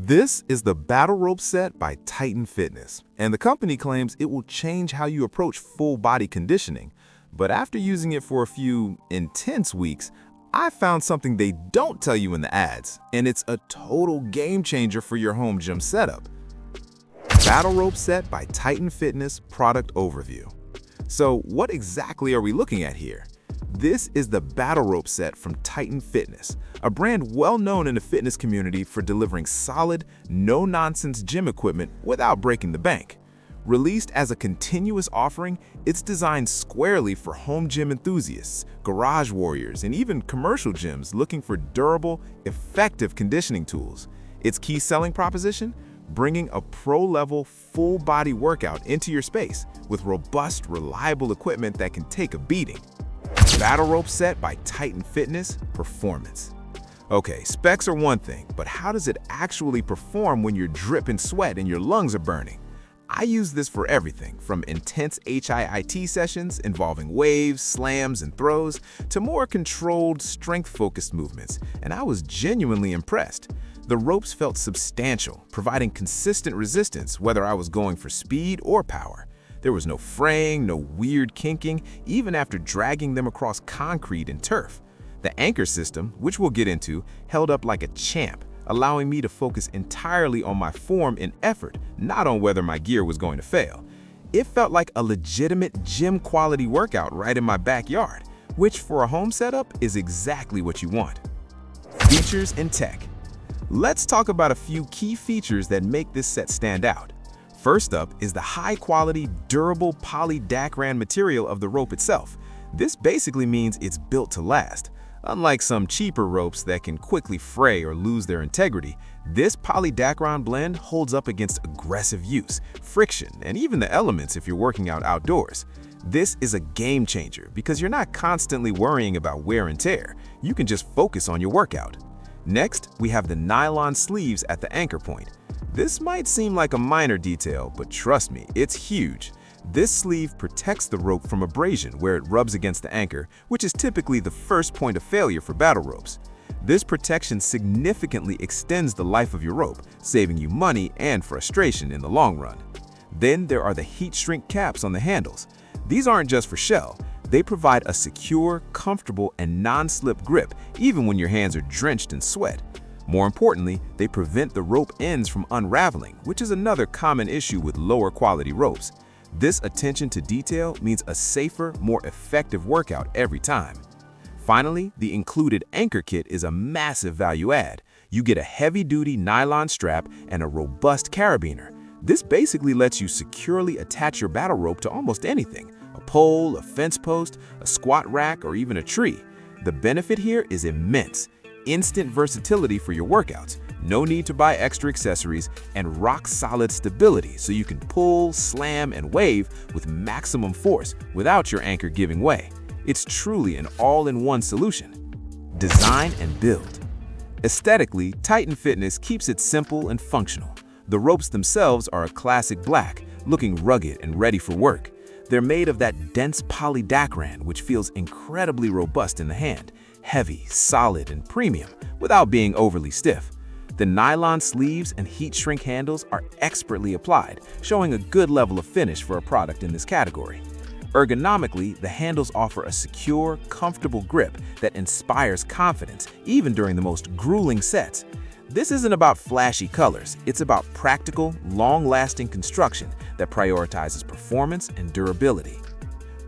This is the Battle Rope Set by Titan Fitness, and the company claims it will change how you approach full body conditioning. But after using it for a few intense weeks, I found something they don't tell you in the ads, and it's a total game changer for your home gym setup. Battle Rope Set by Titan Fitness Product Overview. So what exactly are we looking at here? This is the Battle Rope Set from Titan Fitness, a brand well known in the fitness community for delivering solid, no-nonsense gym equipment without breaking the bank. Released as a continuous offering, it's designed squarely for home gym enthusiasts, garage warriors, and even commercial gyms looking for durable, effective conditioning tools. Its key selling proposition? Bringing a pro-level, full-body workout into your space with robust, reliable equipment that can take a beating. Battle Rope Set by Titan Fitness Performance. Okay, specs are one thing, but how does it actually perform when you're dripping sweat and your lungs are burning? I use this for everything from intense HIIT sessions involving waves, slams, and throws to more controlled, strength-focused movements, and I was genuinely impressed. The ropes felt substantial, providing consistent resistance whether I was going for speed or power. There was no fraying, no weird kinking, even after dragging them across concrete and turf. The anchor system, which we'll get into, held up like a champ, allowing me to focus entirely on my form and effort, not on whether my gear was going to fail. It felt like a legitimate gym-quality workout right in my backyard, which for a home setup is exactly what you want. Features and tech. Let's talk about a few key features that make this set stand out. First up is the high-quality, durable poly-dacron material of the rope itself. This basically means it's built to last. Unlike some cheaper ropes that can quickly fray or lose their integrity, this poly-dacron blend holds up against aggressive use, friction, and even the elements if you're working out outdoors. This is a game changer because you're not constantly worrying about wear and tear. You can just focus on your workout. Next, we have the nylon sleeves at the anchor point. This might seem like a minor detail, but trust me, it's huge. This sleeve protects the rope from abrasion where it rubs against the anchor, which is typically the first point of failure for battle ropes. This protection significantly extends the life of your rope, saving you money and frustration in the long run. Then there are the heat shrink caps on the handles. These aren't just for show. They provide a secure, comfortable, and non-slip grip even when your hands are drenched in sweat. More importantly, they prevent the rope ends from unraveling, which is another common issue with lower quality ropes. This attention to detail means a safer, more effective workout every time. Finally, the included anchor kit is a massive value add. You get a heavy-duty nylon strap and a robust carabiner. This basically lets you securely attach your battle rope to almost anything: a pole, a fence post, a squat rack, or even a tree. The benefit here is immense. Instant versatility for your workouts, no need to buy extra accessories, and rock-solid stability so you can pull, slam, and wave with maximum force without your anchor giving way. It's truly an all-in-one solution. Design and build. Aesthetically, Titan Fitness keeps it simple and functional. The ropes themselves are a classic black, looking rugged and ready for work. They're made of that dense poly-dacron, which feels incredibly robust in the hand, heavy, solid, and premium, without being overly stiff. The nylon sleeves and heat shrink handles are expertly applied, showing a good level of finish for a product in this category. Ergonomically, the handles offer a secure, comfortable grip that inspires confidence even during the most grueling sets. This isn't about flashy colors, it's about practical, long-lasting construction that prioritizes performance and durability.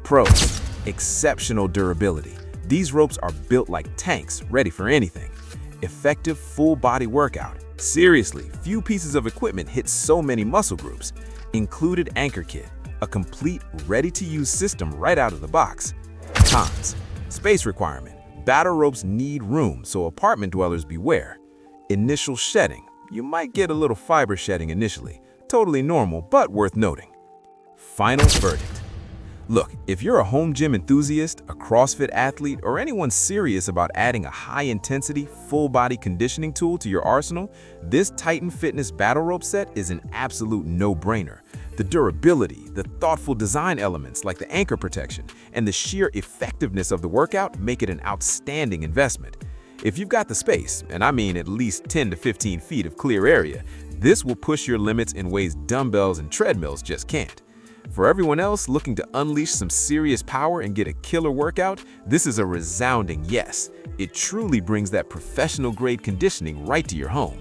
Pros: exceptional durability. These ropes are built like tanks, ready for anything. Effective full-body workout. Seriously, few pieces of equipment hit so many muscle groups. Included anchor kit, a complete, ready-to-use system right out of the box. Cons: space requirement. Battle ropes need room, so apartment dwellers beware. Initial shedding. You might get a little fiber shedding initially. Totally normal, but worth noting. Final verdict. Look, if you're a home gym enthusiast, a CrossFit athlete, or anyone serious about adding a high-intensity, full-body conditioning tool to your arsenal, this Titan Fitness Battle Rope Set is an absolute no-brainer. The durability, the thoughtful design elements like the anchor protection, and the sheer effectiveness of the workout make it an outstanding investment. If you've got the space, and I mean at least 10 to 15 feet of clear area, this will push your limits in ways dumbbells and treadmills just can't. For everyone else looking to unleash some serious power and get a killer workout, this is a resounding yes. It truly brings that professional-grade conditioning right to your home.